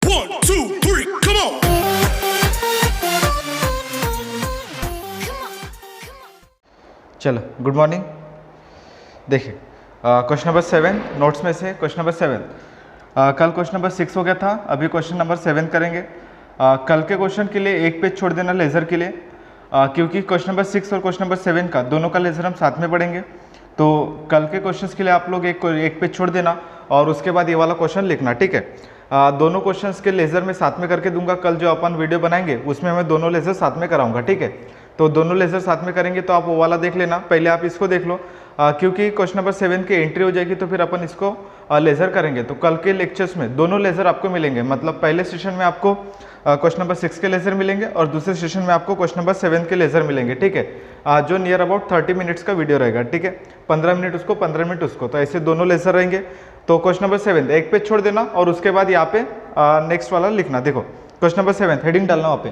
1, 2, 3, come on. चलो good morning. देखिए question number 7 notes में से क्वेश्चन नंबर 7 कल क्वेश्चन नंबर 6 हो गया था, अभी क्वेश्चन नंबर 7 करेंगे। कल के क्वेश्चन के लिए एक पेज छोड़ देना लेज़र के लिए, क्योंकि क्वेश्चन नंबर 6 और क्वेश्चन नंबर 7 का दोनों का लेज़र हम साथ में पढ़ेंगे। तो कल के क्वेश्चंस के लिए आप लोग एक पेज छोड़ देना और उसके बाद ये वाला क्वेश्चन लिखना, ठीक है। दोनों क्वेश्चंस के लेज़र में साथ में करके दूंगा। कल जो अपन वीडियो बनाएंगे उसमें मैं दोनों लेज़र साथ में कराऊंगा, ठीक है। तो दोनों लेज़र साथ में करेंगे तो आप वो वाला देख लेना, पहले आप इसको देख लो, क्योंकि क्वेश्चन नंबर 7 की एंट्री हो जाएगी तो फिर अपन इसको लेज़र करेंगे। तो कल के लेक्चर्स में दोनों लेज़र आपको मिलेंगे, मतलब पहले सेशन में आपको क्वेश्चन नंबर 6 के लेज़र मिलेंगे और दूसरे सेशन में आपको क्वेश्चन नंबर 7 के लेज़र मिलेंगे, ठीक है। जो नियर अबाउट 30 मिनट्स का वीडियो रहेगा, ठीक है। 15 मिनट उसको 15 मिनट उसको, तो ऐसे दोनों लेज़र रहेंगे। तो क्वेश्चन नंबर 7 एक पेज छोड़ देना और उसके बाद यहाँ पे नेक्स्ट वाला लिखना। देखो क्वेश्चन नंबर 7 हेडिंग डालना वहाँ पे।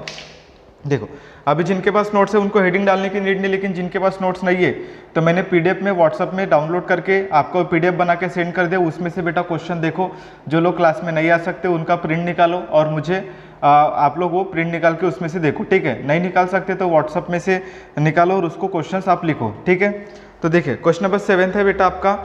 देखो अभी जिनके पास नोट्स है उनको हेडिंग डालने की नीड नहीं, लेकिन जिनके पास नोट्स नहीं है तो मैंने पीडीएफ में व्हाट्सअप में डाउनलोड करके आपको पीडीएफ बना के सेंड कर दिया। उसमें से बेटा क्वेश्चन देखो, जो लोग क्लास में नहीं आ सकते उनका प्रिंट निकालो और मुझे आप लोग वो प्रिंट निकाल के उसमें से देखो, ठीक है। नहीं निकाल सकते तो व्हाट्सअप में से निकालो और उसको क्वेश्चन आप लिखो, ठीक है। तो देखिए क्वेश्चन नंबर 7 है बेटा आपका,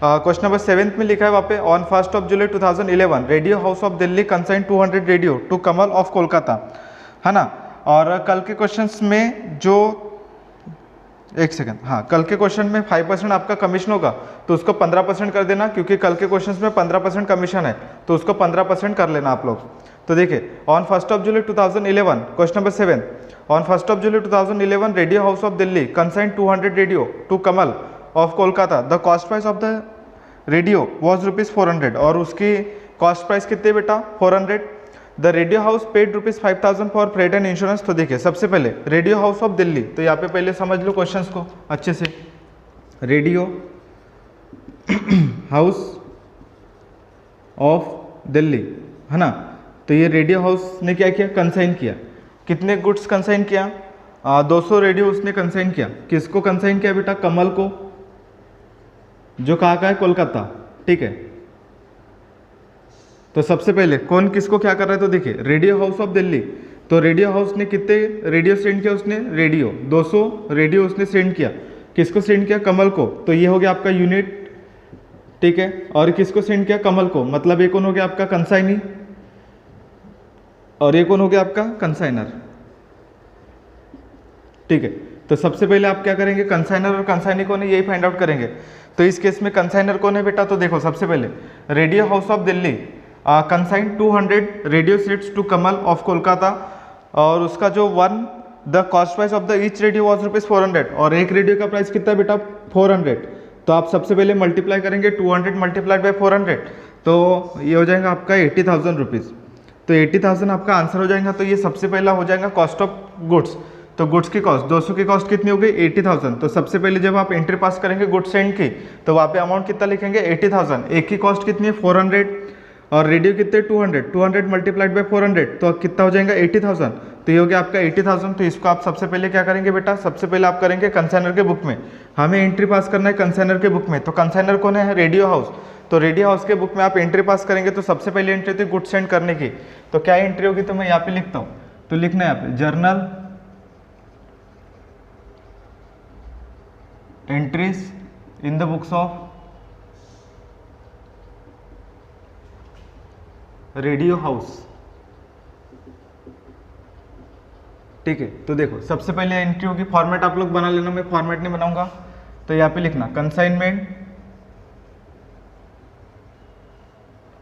क्वेश्चन नंबर 7 में लिखा है वहाँ पे, on 1 July 2011 radio house of Delhi consign 200 radio to Kamal of Kolkata, है ना। और कल के क्वेश्चंस में जो एक सेकंड, हाँ, कल के क्वेश्चन में 5% आपका कमीशन होगा तो उसको 15% कर देना, क्योंकि कल के क्वेश्चंस में 15% कमीशन है तो उसको 15% कर लेना आप लोग। तो देखिए on 1 July 2011 question number 7, on 1 July 2011 radio house of Delhi consign 200 radio to Kamal of Kolkata, the cost price of the radio was ₹400, और उसकी कॉस्ट प्राइस कितने बेटा 400। The radio house paid ₹5000 for freight and insurance. तो देखिए सबसे पहले रेडियो हाउस ऑफ दिल्ली, तो यहाँ पे पहले समझ लो क्वेश्चंस को अच्छे से। रेडियो हाउस ऑफ दिल्ली, है ना। तो ये रेडियो हाउस ने क्या किया, कंसाइन किया। कितने गुड्स कंसाइन किया, 200 रेडियो उसने कंसाइन किया। किसको कंसाइन किया बेटा, कमल को, जो कहाँ का है, कोलकाता, ठीक है। तो सबसे पहले कौन किसको क्या कर रहा है, तो देखिए रेडियो हाउस ऑफ दिल्ली, तो रेडियो हाउस ने कितने रेडियो सेंड किया, उसने रेडियो 200 रेडियो उसने सेंड किया। किसको सेंड किया, कमल को, तो ये हो गया आपका यूनिट, ठीक है। और किसको सेंड किया, कमल को, मतलब ये कौन हो गया आपका कंसाइनी और ये कौन हो गया आपका कंसाइनर, ठीक है। तो सबसे पहले आप क्या करेंगे, कंसाइनर और कंसाइनी कौन है यही फाइंड आउट करेंगे। तो इस केस में कंसाइनर कौन है बेटा, तो देखो सबसे पहले radio house of Delhi consign 200 radio sets to Kamal of Kolkata, और उसका जो the cost price of the each radio was ₹400, और एक रेडियो का प्राइस कितना बेटा 400। तो आप सबसे पहले मल्टीप्लाई करेंगे 200 मल्टीप्लाइड बाई 400, तो ये हो जाएगा आपका 80,000 रुपीज़। तो 80,000 आपका आंसर हो जाएगा। तो ये सबसे पहला हो जाएगा कॉस्ट ऑफ गुड्स। तो गुड्स की कॉस्ट 200 की कॉस्ट कितनी हो गई 80,000। तो सबसे पहले जब आप एंट्री पास करेंगे गुड्स सेंड की, तो वहाँ पे अमाउंट कितना लिखेंगे 80,000। एक की कॉस्ट कितनी है 400 और रेडियो कितने 200 मल्टीप्लाइड बाई 400, तो कितना हो जाएगा 80,000। तो ये हो गया आपका 80,000। तो इसको आप सबसे पहले क्या करेंगे बेटा, सबसे पहले आप करेंगे कंसाइनर के बुक में। हमें एंट्री पास करना है कंसाइनर के बुक में, तो कंसाइनर कौन है, रेडियो हाउस। तो रेडियो हाउस के बुक में आप एंट्री पास करेंगे तो सबसे पहले एंट्री थी गुड्स सेंड करने की, तो क्या एंट्री होगी, तो मैं यहाँ पे लिखता हूँ। तो लिखना है यहाँ पे journal entries in the books of radio house, ठीक है। तो देखो सबसे पहले एंट्री होगी, फॉर्मेट आप लोग बना लेना, मैं फॉर्मेट नहीं बनाऊंगा। तो यहाँ पे लिखना consignment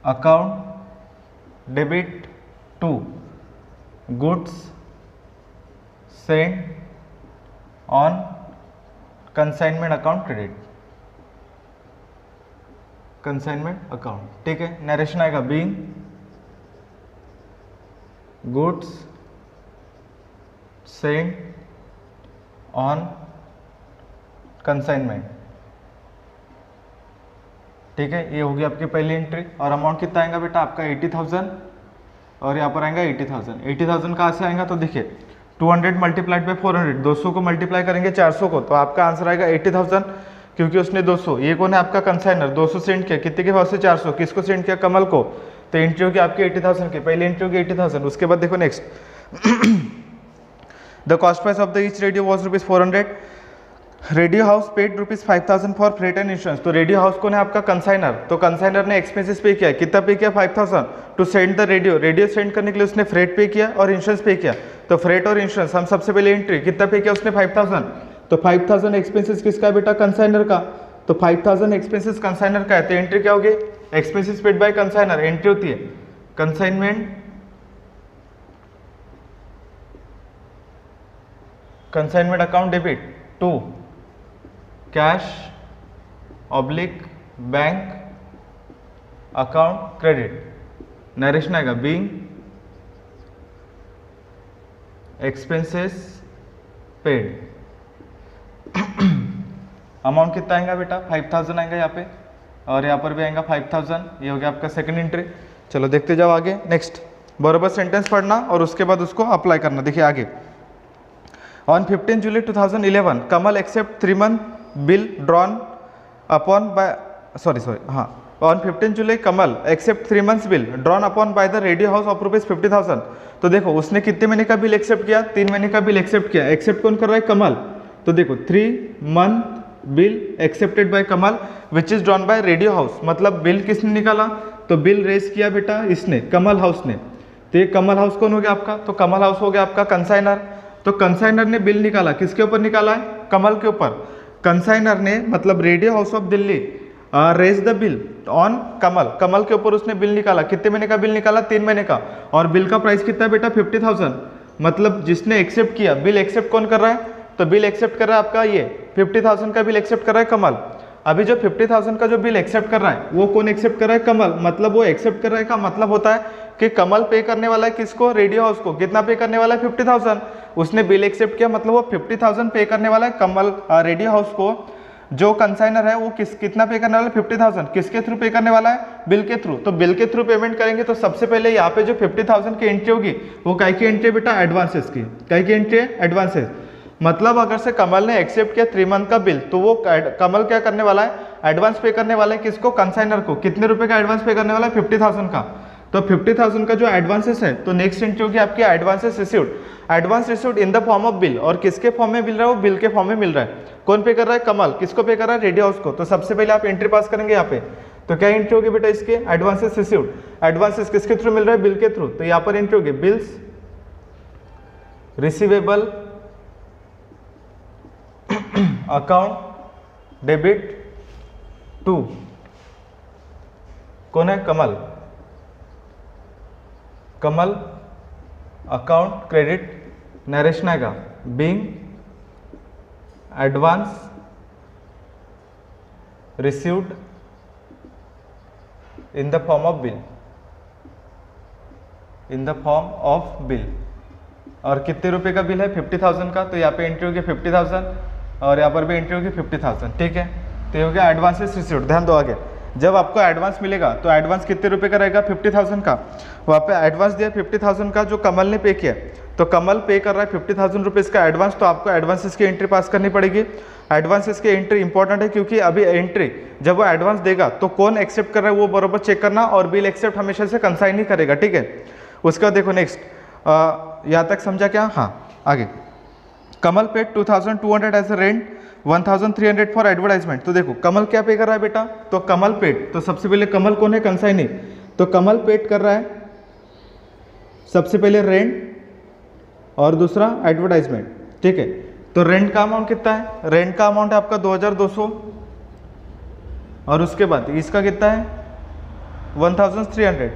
account debit to goods send on consignment account credit, consignment account, ठीक है। नरेशन आएगा being goods send on consignment, ठीक है। ये होगी आपकी पहली एंट्री। और अमाउंट कितना आएगा बेटा आपका 80,000, और यहाँ पर आएगा 80,000। 80,000 कहाँ से आएगा, तो देखिए 200 मल्टीप्लाइड बाई 400, 200 को मल्टीप्लाई करेंगे 400 को, तो आपका आंसर आएगा 80,000। क्योंकि उसने 200, ये कौन है आपका कंसाइनर, 200 सेंड किया, कितने के भाव से 400, किसको सेंड किया, कमल को, तो एंट्री होगी आपकी 80,000 की, पहले एंट्री होगी 80,000। उसके बाद देखो next, the cost price of the each radio was ₹400, radio house paid ₹5,000 for freight and insurance. तो रेडियो हाउस कौन है आपका कंसाइनर, तो कंसाइनर ने एक्सपेंसेस पे किया, कितना पे किया 5,000 to send the radio, radio send करने के लिए उसने फ्रेट पे किया और इंश्योरेंस पे किया। तो फ्रेट और इंश्योरेंस हम सबसे पहले एंट्री कितना पे किया उसने 5,000, तो 5,000 एक्सपेंसेस किसका है बेटा, कंसाइनर का, तो 5,000 एक्सपेंसेस कंसाइनर का है, तो एंट्री क्या होगी, expenses paid by consignor, entry होती है consignment, consignment account debit to cash oblique bank account credit, narration आएगा बीइंग एक्सपेंसेस पेड। अमाउंट कितना आएगा बेटा 5,000 आएगा यहाँ पे, और यहाँ पर भी आएगा 5,000, ये हो गया आपका सेकंड एंट्री। चलो देखते जाओ आगे, नेक्स्ट बराबर सेंटेंस पढ़ना और उसके बाद उसको अप्लाई करना। देखिए आगे, on 15 July 2011 Kamal accept 3 month bill drawn upon by on 15 July Kamal accept 3 months bill drawn upon by the radio house of ₹50,000। तो देखो उसने कितने महीने का बिल एक्सेप्ट किया, 3 महीने का बिल एक्सेप्ट किया, एक्सेप्ट कौन कर रहा है, कमल। तो देखो 3 month bill accepted by Kamal which is drawn by radio house, मतलब बिल किसने निकाला, तो बिल रेज किया बेटा इसने, कमल हाउस ने। तो ये कमल हाउस कौन हो गया आपका, तो कमल हाउस हो गया आपका कंसाइनर। तो कंसाइनर ने बिल निकाला, किसके ऊपर निकाला है, कमल के ऊपर। कंसाइनर ने मतलब radio house of Delhi raise the bill on Kamal, Kamal के ऊपर उसने बिल निकाला, कितने महीने का बिल निकाला, 3 महीने का, और बिल का प्राइस कितना है बेटा 50,000। मतलब जिसने एक्सेप्ट किया, बिल एक्सेप्ट कौन कर रहा है, तो बिल एक्सेप्ट कर रहा है आपका ये 50,000 का बिल एक्सेप्ट कर रहा है कमल। अभी जो 50,000 का जो बिल एक्सेप्ट कर रहा है वो कौन एक्सेप्ट कर रहा है, कमल। मतलब वो एक्सेप्ट कर रहा है का मतलब होता है कि कमल पे करने वाला है किसको, रेडियो हाउस को, कितना पे करने वाला है 50,000। उसने बिल एक्सेप्ट किया, मतलब वो 50,000 पे करने वाला है कमल रेडियो हाउस को। जो कंसाइनर है वो कितना पे करने वाला है 50,000, किसके थ्रू पे करने वाला है, बिल के थ्रू। तो बिल के थ्रू पेमेंट करेंगे तो सबसे पहले यहाँ पे जो 50,000 की एंट्री होगी वो काय की एंट्री बेटा, एडवांसेस की, काय की एंट्री है, एडवांसेस। मतलब अगर से कमल ने एक्सेप्ट किया 3 month का बिल, तो वो कमल क्या करने वाला है, एडवांस पे करने वाला है किसको, कंसाइनर को। कितने रुपए का एडवांस पे करने वाला है, 50,000 का। तो 50,000 का जो एडवांसेस है, तो नेक्स्ट एंट्री होगी आपकी advances received, advance received in the form of bill. और किसके फॉर्म में मिल रहा है, वो बिल के फॉर्म में मिल रहा है। कौन पे कर रहा है, कमल। किसको पे कर रहा है, रेडियो हाउस को। तो सबसे पहले आप एंट्री पास करेंगे यहाँ पे, तो क्या एंट्री होगी बेटा इसके, एडवांसेस रिसीव्ड। एडवांसेस किसके थ्रू मिल रहा है, बिल के थ्रू। तो यहाँ पर एंट्री होगी bills receivable account debit to, कौन है, Kamal, Kamal account credit, narration आएगा being advance received in the form of bill, in the form of bill. और कितने रुपए का बिल है, 50,000 का। तो यहाँ पे एंट्री होगी 50,000 और यहाँ पर भी एंट्री होगी 50,000, ठीक है। तो ये हो गया एडवांसेस रिसीव्ड। ध्यान दो आगे, जब आपको एडवांस मिलेगा तो एडवांस कितने रुपए का रहेगा, 50,000 का। वहाँ पे एडवांस दिया 50,000 का जो कमल ने पे किया, तो कमल पे कर रहा है 50,000 रुपीज़ का एडवांस। तो आपको एडवांसेस की एंट्री पास करनी पड़ेगी। एडवांसेस की एंट्री इंपॉर्टेंट है, क्योंकि अभी एंट्री जब वो एडवांस देगा तो कौन एक्सेप्ट कर रहा है वो बराबर चेक करना, और बिल एक्सेप्ट हमेशा से कंसाइन ही करेगा, ठीक है। उसका देखो नेक्स्ट, यहाँ तक समझा क्या, हाँ आगे। Kamal paid 2,200 as a rent, 1,300 for advertisement. तो देखो कमल क्या पे कर रहा है बेटा, तो कमल पेड, तो सबसे पहले कमल कौन है, कंसाइनी। तो कमल पेड कर रहा है सबसे पहले रेंट और दूसरा एडवर्टाइजमेंट, ठीक है। तो रेंट का अमाउंट कितना है, रेंट का अमाउंट है आपका 2,200, और उसके बाद इसका कितना है 1,300।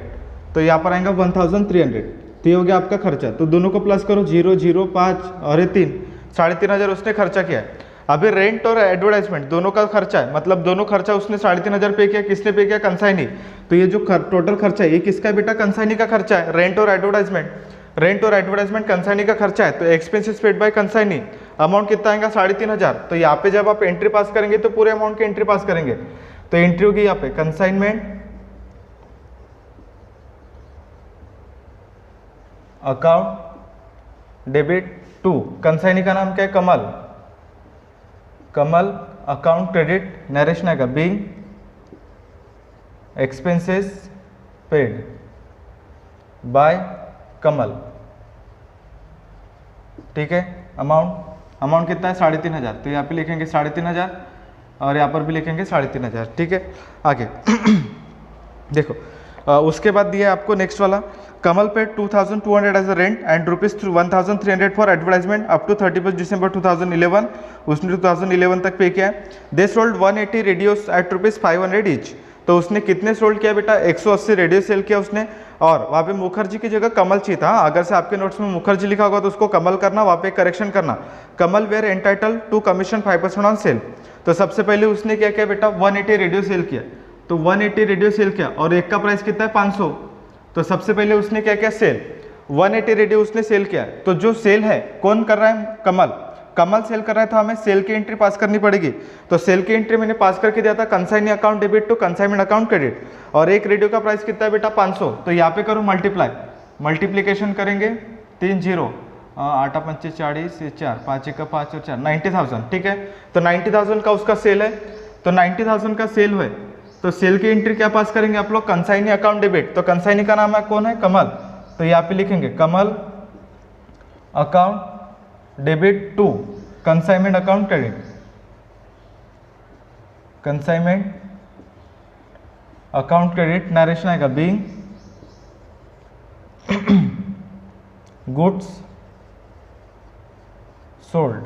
तो यहाँ पर आएगा 1,300। तो ये हो गया आपका खर्चा। तो दोनों को प्लस करो, 0, 0, 5 और ये 3, 3,500 उसने खर्चा किया है। अभी रेंट और एडवर्टाइजमेंट दोनों का खर्चा है, मतलब दोनों खर्चा उसने 3,500 पे किया, किसने पे किया, कंसाइनी। तो ये जो टोटल खर्चा है ये किसका है बेटा, कंसाइनी का खर्चा है, रेंट और एडवर्टाइजमेंट। रेंट और एडवर्टाइजमेंट कंसाइनी का खर्चा है, तो expenses paid bye consignee. Amount कितना आएगा 3,500। तो यहाँ पे जब आप एंट्री पास करेंगे तो पूरे अमाउंट की एंट्री पास करेंगे। तो एंट्री होगी यहाँ पे consignment account debit to, consignee का नाम क्या है, Kamal, Kamal account credit narration आएगा being expenses paid by Kamal, ठीक है। अमाउंट कितना है 3,500, तो यहाँ पे लिखेंगे 3,500 और यहाँ पर भी लिखेंगे 3,500, ठीक है। आगे देखो उसके बाद दिया आपको नेक्स्ट वाला, Kamal paid 2,200 as a rent and ₹1,300 for advertisement up to 31 December 2011, उसने 2011 तक पे किया है। They sold 180 radios at ₹500 each, तो उसने कितने सोल्ड किया बेटा 180 रेडियो सेल किया उसने, और वहाँ पे मुखर्जी की जगह कमल चाहिए था। अगर से आपके नोट्स में मुखर्जी लिखा होगा तो उसको कमल करना, वहाँ पे करेक्शन करना। Kamal were entitle to commission 5% on sale, तो सबसे पहले उसने क्या किया बेटा 180 रेडियो सेल किया, तो 180 रेडियो सेल किया और एक का प्राइस कितना है 500, तो सबसे पहले उसने क्या किया सेल 180 रेडियो उसने सेल किया। तो जो सेल है कौन कर रहा है कमल सेल कर रहा है, तो हमें सेल की एंट्री पास करनी पड़ेगी। तो सेल की एंट्री मैंने पास करके दिया था consignee account debit to consignment account credit, और एक रेडियो का प्राइस कितना है बेटा 500, तो यहाँ पे करो मल्टीप्लीकेशन करेंगे 3 0 8 5 40 4 5 1 5 और 4 90,000, ठीक है। तो 90,000 का उसका सेल है, तो 90,000 का सेल है, तो सेल की एंट्री क्या पास करेंगे आप लोग कंसाइनी अकाउंट डेबिट, तो कंसाइनी का नाम है कौन है कमल, तो यहाँ पे लिखेंगे Kamal account debit to consignment account credit, consignment account credit narration आएगा बीइंग गुड्स सोल्ड,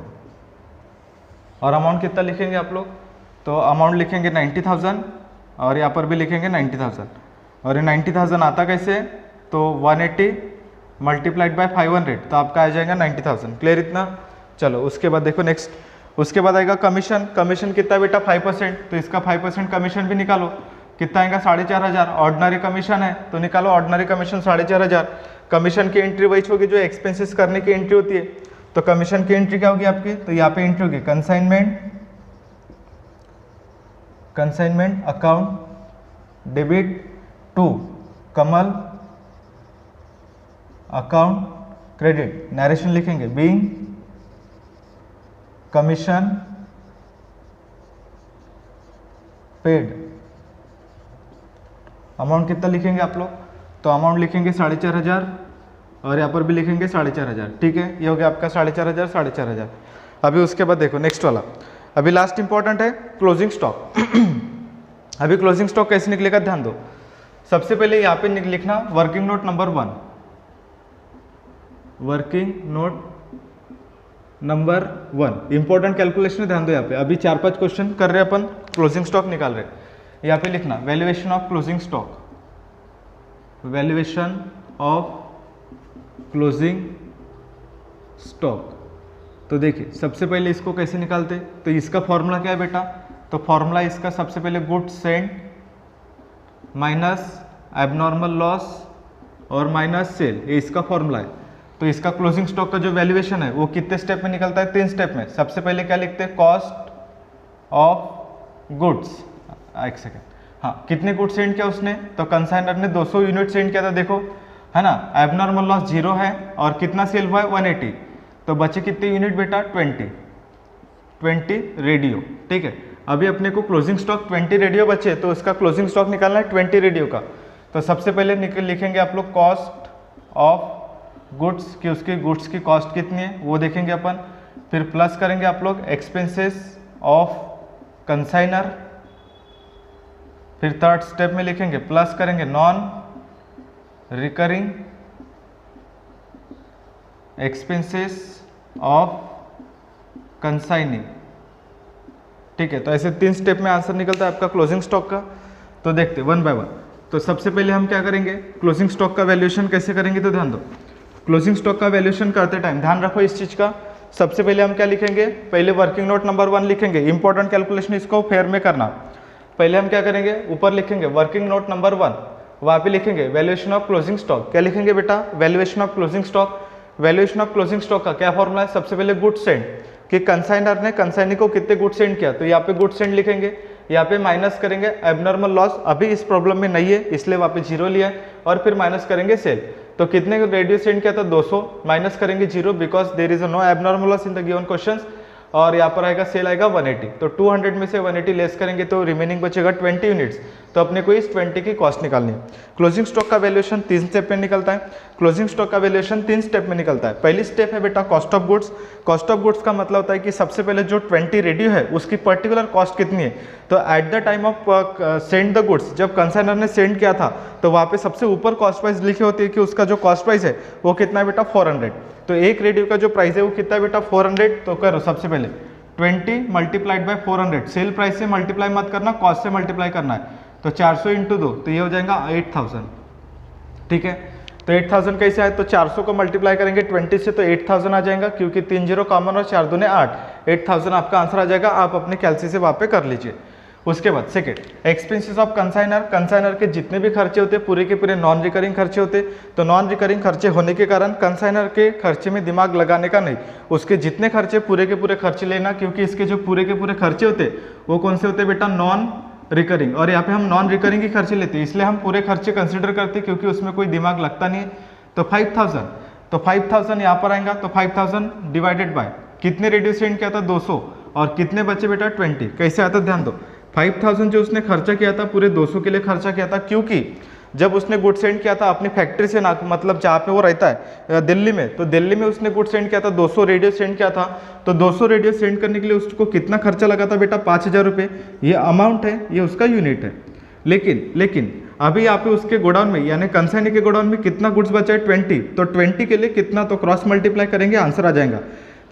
और अमाउंट कितना लिखेंगे आप लोग, तो अमाउंट लिखेंगे 90,000 और यहाँ पर भी लिखेंगे 90,000, और ये 90,000 आता कैसे, तो 180 मल्टीप्लाइड बाय 500, तो आपका आ जाएगा 90,000। क्लियर इतना। चलो उसके बाद देखो नेक्स्ट, उसके बाद आएगा कमीशन कितना बेटा 5%, तो इसका 5% कमीशन भी निकालो, कितना आएगा 4,500, ऑर्डिनरी कमीशन है तो निकालो ऑर्डिनरी कमीशन 4,500। कमीशन की एंट्री वही होगी जो एक्सपेंसेस करने की एंट्री होती है, तो कमीशन की एंट्री क्या होगी आपकी, तो यहाँ पे एंट्री होगी consignment account debit to Kamal account credit, narration लिखेंगे बीइंग कमीशन पेड, अमाउंट कितना लिखेंगे आप लोग, तो अमाउंट लिखेंगे 4,500 और यहाँ पर भी लिखेंगे 4,500, ठीक है। ये हो गया आपका 4,500 4,500। अभी उसके बाद देखो नेक्स्ट वाला, अभी लास्ट इंपॉर्टेंट है क्लोजिंग स्टॉक। अभी क्लोजिंग स्टॉक कैसे निकलेगा ध्यान दो, सबसे पहले यहाँ पे लिखना working note number 1, working note number 1 important calculation ध्यान दो। यहाँ पे अभी 4-5 क्वेश्चन कर रहे हैं अपन, क्लोजिंग स्टॉक निकाल रहे हैं। यहाँ पे लिखना valuation of closing stock, valuation of closing stock. तो देखिए सबसे पहले इसको कैसे निकालते, तो इसका फॉर्मूला क्या है बेटा, तो फॉर्मूला इसका सबसे पहले goods Saint minus abnormal loss और माइनस सेल, ये इसका फॉर्मूला है। तो इसका क्लोजिंग स्टॉक का जो वैल्यूएशन है वो कितने स्टेप में निकलता है, 3 स्टेप में। सबसे पहले क्या लिखते हैं, कॉस्ट ऑफ गुड्स, एक सेकेंड, हाँ कितने गुड्स सेंड किया उसने, तो कंसाइनर ने 200 यूनिट सेंड किया था, देखो है ना। एबनॉर्मल लॉस 0 है और कितना सेल हुआ है 180, तो बचे कितने यूनिट बेटा 20 रेडियो, ठीक है। अभी अपने को क्लोजिंग स्टॉक 20 रेडियो बचे, तो इसका क्लोजिंग स्टॉक निकालना है 20 रेडियो का। तो सबसे पहले लिखेंगे आप लोग कॉस्ट ऑफ गुड्स कि उसकी गुड्स की कॉस्ट कितनी है वो देखेंगे अपन, फिर प्लस करेंगे आप लोग एक्सपेंसेस ऑफ कंसाइनर, फिर थर्ड स्टेप में लिखेंगे प्लस करेंगे नॉन रिकरिंग एक्सपेंसेस ऑफ कंसाइनिंग, ठीक है। तो ऐसे 3 स्टेप में आंसर निकलता है आपका क्लोजिंग स्टॉक का। तो देखते 1 बाय 1। तो सबसे पहले हम क्या करेंगे, क्लोजिंग स्टॉक का वैल्यूएशन कैसे करेंगे, तो ध्यान दो क्लोजिंग स्टॉक का वैल्यूएशन करते टाइम ध्यान रखो इस चीज का। सबसे पहले हम क्या लिखेंगे, पहले वर्किंग नोट नंबर 1 लिखेंगे, इंपॉर्टेंट कैलकुलेशन इसको फेयर में करना। पहले हम क्या करेंगे, ऊपर लिखेंगे वर्किंग नोट नंबर 1, वहाँ पे लिखेंगे वैल्यूएशन ऑफ क्लोजिंग स्टॉक। क्या लिखेंगे बेटा, valuation of closing stock. Valuation of closing stock का क्या फॉर्मूला है, सबसे पहले गुड सेंड कि कंसाइनर ने कंसाइनी को कितने गुड सेंड किया, तो यहाँ पे गुड सेंड लिखेंगे, यहाँ पे माइनस करेंगे एबनॉर्मल लॉस, अभी इस प्रॉब्लम में नहीं है इसलिए वहाँ पे 0 लिया है, और फिर माइनस करेंगे सेल। तो कितने रेडियो सेंड किया था 200, माइनस करेंगे 0 because there is no abnormal loss in the given questions, और यहाँ पर आएगा सेल आएगा 180। तो 200 में से 180 लेस करेंगे तो रिमेनिंग बचेगा 20 यूनिट्स। तो अपने को इस 20 की कॉस्ट निकालनी है। क्लोजिंग स्टॉक का वैल्यूएशन 3 स्टेप में निकलता है। क्लोजिंग स्टॉक का वैल्यूएशन 3 स्टेप में निकलता है। पहली स्टेप है बेटा cost of goods. Cost of goods का मतलब होता है कि सबसे पहले जो 20 रेडियो है उसकी पर्टिकुलर कॉस्ट कितनी है। तो at the time of sand the goods, जब कंसाइनर ने सेंड किया था तो वहाँ पे सबसे ऊपर कॉस्ट प्राइस लिखी होती है कि उसका जो कॉस्ट प्राइस है वो कितना है बेटा 400। तो एक रेडियो का जो प्राइस है वो कितना है बेटा 400। तो करो सबसे पहले 20 मल्टीप्लाइड बाय 400। सेल प्राइस से मल्टीप्लाई मत करना, कॉस्ट से मल्टीप्लाई करना है। तो 400 इंटू 2 तो ये हो जाएगा 8000। ठीक है, तो 8000 कैसे आए, तो 400 को मल्टीप्लाई करेंगे 20 से तो 8000 आ जाएगा, क्योंकि 3 0 कॉमन और 4 दूने 8। 8000 आपका आंसर आ जाएगा। आप अपने कैलसी से वहाँ पे कर लीजिए। उसके बाद second, expenses of consignor. Consignor के जितने भी खर्चे होते हैं पूरे के पूरे नॉन रिकरिंग खर्चे होते। तो नॉन रिकरिंग खर्चे होने के कारण कंसाइनर के खर्चे में दिमाग लगाने का नहीं, उसके जितने खर्चे पूरे के पूरे खर्चे लेना, क्योंकि इसके जो पूरे के पूरे खर्चे होते वो कौन से होते बेटा, नॉन रिकरिंग। और यहाँ पे हम नॉन रिकरिंग ही खर्चे लेते हैं, इसलिए हम पूरे खर्चे कंसिडर करते हैं, क्योंकि उसमें कोई दिमाग लगता नहीं है। तो 5000, तो 5000 यहाँ पर आएगा। तो 5000 डिवाइडेड बाय कितने रेडियो सेंड किया था 200, और कितने बचे बेटा 20। कैसे आता ध्यान दो, 5000 जो उसने खर्चा किया था पूरे 200 के लिए खर्चा किया था, क्योंकि जब उसने गुड सेंड किया था अपनी फैक्ट्री से ना, मतलब जहाँ पे वो रहता है दिल्ली में, तो दिल्ली में उसने गुड सेंड किया था, 200 रेडियो सेंड किया था। तो 200 रेडियो सेंड करने के लिए उसको कितना खर्चा लगा था बेटा, 5000 रुपये। ये अमाउंट है, ये उसका यूनिट है। लेकिन अभी यहाँ पे उसके गोडाउन में यानी कंसाइनी के गोडाउन में कितना गुड्स बचा है 20। तो 20 के लिए कितना, तो क्रॉस मल्टीप्लाई करेंगे आंसर आ जाएगा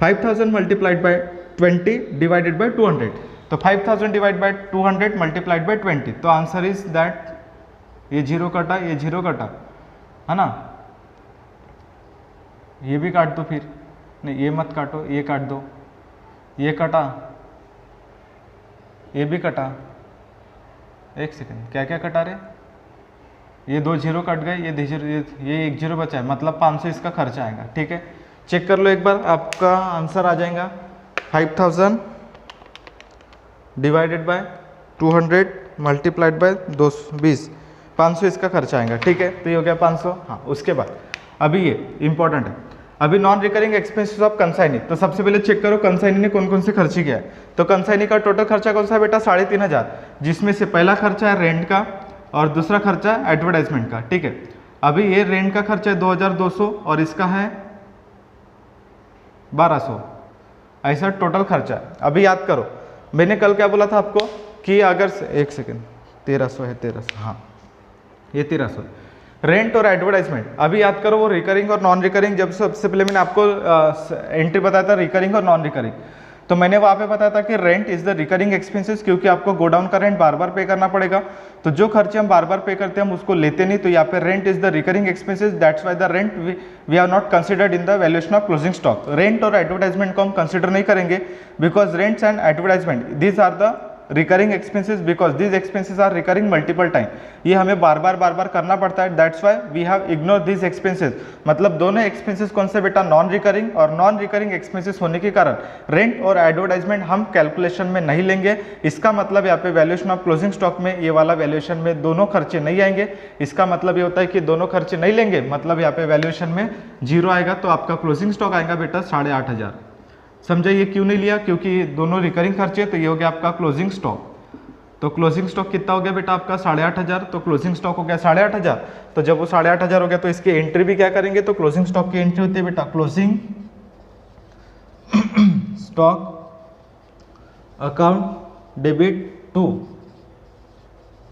5000 मल्टीप्लाइड बाय 20 डिवाइडेड बाय 200। तो 5000 डिवाइड बाय 200 मल्टीप्लाइड बाय 20। तो आंसर इज दैट, ये जीरो कटा, ये जीरो कटा, है ना, ये भी काट दो, फिर नहीं ये मत काटो, ये काट दो, ये कटा, ये भी कटा। एक सेकंड, क्या क्या कटा रहे, ये 2 जीरो कट गए, ये 1 जीरो बचा है, मतलब 500 इसका खर्चा आएगा। ठीक है, चेक कर लो एक बार, आपका आंसर आ जाएगा 5000 डिवाइडेड बाय 200 मल्टीप्लाइड बाय 220, 500 इसका खर्चा आएगा। ठीक है, तो ये हो गया 500। हाँ, उसके बाद अभी ये इंपॉर्टेंट है, अभी non recurring expenses of consignee. तो सबसे पहले चेक करो कंसाइनी ने कौन कौन से खर्चे किया है। तो कंसाइनी का टोटल खर्चा कौन सा है बेटा, 3500, जिसमें से पहला खर्चा है रेंट का और दूसरा खर्चा है एडवर्टाइजमेंट का। ठीक है, अभी ये रेंट का खर्चा है 2200 और इसका है 1200, ऐसा टोटल खर्चा है। अभी याद करो, मैंने कल क्या बोला था आपको कि अगर एक सेकेंड 1300 है, 1300, हाँ ये 1300 रेंट और एडवर्टाइजमेंट। अभी याद करो वो रिकरिंग और नॉन रिकरिंग, जब सबसे पहले मैंने आपको एंट्री बताया था रिकरिंग और नॉन रिकरिंग, तो मैंने वहाँ पे बताया था कि rent is the recurring expenses, क्योंकि आपको गोडाउन का रेंट बार बार पे करना पड़ेगा। तो जो खर्चे हम बार बार पे करते हैं हम उसको लेते नहीं, तो यहाँ पे rent is the recurring expenses, that's why the rent we are not considered in the valuation of closing stock. Rent और एडवर्टाइजमेंट को हम कंसिडर नहीं करेंगे, because rents and advertisement these are the recurring expenses, because these expenses are recurring multiple time. ये हमें बार बार करना पड़ता है, that's why we have ignore these expenses. मतलब दोनों एक्सपेंसेस कौन से बेटा, नॉन रिकरिंग, और नॉन रिकरिंग एक्सपेंसेस होने के कारण रेंट और एडवर्टाइजमेंट हम कैलकुलेशन में नहीं लेंगे। इसका मतलब यहाँ पे वैल्यूएशन ऑफ क्लोजिंग स्टॉक में ये वाला वैल्यूएशन में दोनों खर्चे नहीं आएंगे। इसका मतलब ये होता है कि दोनों खर्चे नहीं लेंगे, मतलब यहाँ पे वैल्यूएशन में जीरो आएगा। तो आपका क्लोजिंग स्टॉक आएगा बेटा 8500। समझा ये क्यों नहीं लिया, क्योंकि दोनों रिकरिंग खर्चे, तो ये हो गया आपका क्लोजिंग स्टॉक। तो क्लोजिंग स्टॉक कितना हो गया बेटा आपका 8500। तो क्लोजिंग स्टॉक हो गया 8500। तो जब वो 8500 हो गया तो इसकी एंट्री भी क्या करेंगे, तो क्लोजिंग स्टॉक की एंट्री होती है बेटा closing stock account debit to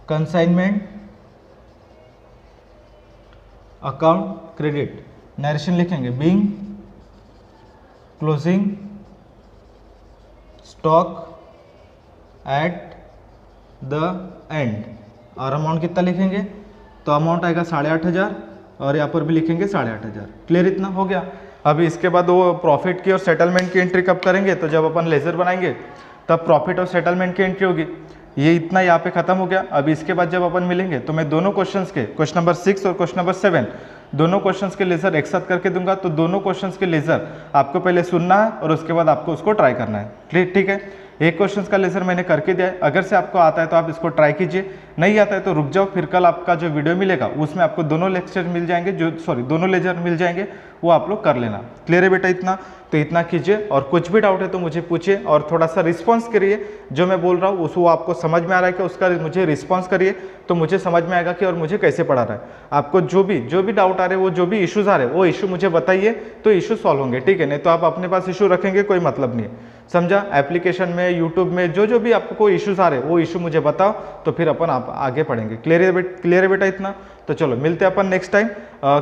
consignment account credit. Narration लिखेंगे being closing stock at the end. और अमाउंट कितना लिखेंगे, तो अमाउंट आएगा 8500 और यहाँ पर भी लिखेंगे 8500। क्लियर, इतना हो गया। अभी इसके बाद वो प्रॉफिट की और सेटलमेंट की एंट्री कब करेंगे, तो जब अपन लेजर बनाएंगे तब प्रॉफिट और सेटलमेंट की एंट्री होगी। ये इतना यहाँ पे खत्म हो गया। अभी इसके बाद जब अपन मिलेंगे तो मैं दोनों क्वेश्चंस के, क्वेश्चन नंबर 6 और क्वेश्चन नंबर 7, दोनों क्वेश्चंस के लेजर एक साथ करके दूंगा। तो दोनों क्वेश्चंस के लेजर आपको पहले सुनना है और उसके बाद आपको उसको ट्राई करना है। ठीक है, एक क्वेश्चन का लेजर मैंने करके दिया है, अगर से आपको आता है तो आप इसको ट्राई कीजिए, नहीं आता है तो रुक जाओ, फिर कल आपका जो वीडियो मिलेगा उसमें आपको दोनों लेक्चर मिल जाएंगे, दोनों लेजर मिल जाएंगे, वो आप लोग कर लेना। क्लियर है बेटा इतना? तो इतना कीजिए, और कुछ भी डाउट है तो मुझे पूछिए और थोड़ा सा रिस्पॉन्स करिए, जो मैं बोल रहा हूँ उसको आपको समझ में आ रहा है कि उसका मुझे रिस्पॉन्स करिए, तो मुझे समझ में आएगा कि और मुझे कैसे पढ़ा रहा है। आपको जो भी डाउट आ रहे हैं, वो जो भी इश्यूज आ रहे हैं, वो इशू मुझे बताइए तो इशू सॉल्व होंगे, ठीक है? नहीं तो आप अपने पास इशू रखेंगे, कोई मतलब नहीं है, समझा? एप्लीकेशन में, यूट्यूब में जो भी आपको कोई इश्यूज आ रहे हैं वो इशू मुझे बताओ, तो फिर अपन आप आगे पढ़ेंगे। क्लियर है बेटा इतना? तो चलो मिलते हैं अपन नेक्स्ट टाइम।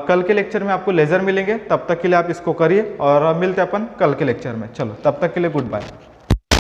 कल के लेक्चर में आपको लेजर मिलेंगे, तब तक के लिए आप इसको करिए, और मिलते हैं अपन कल के लेक्चर में। चलो तब तक के लिए गुड बाय।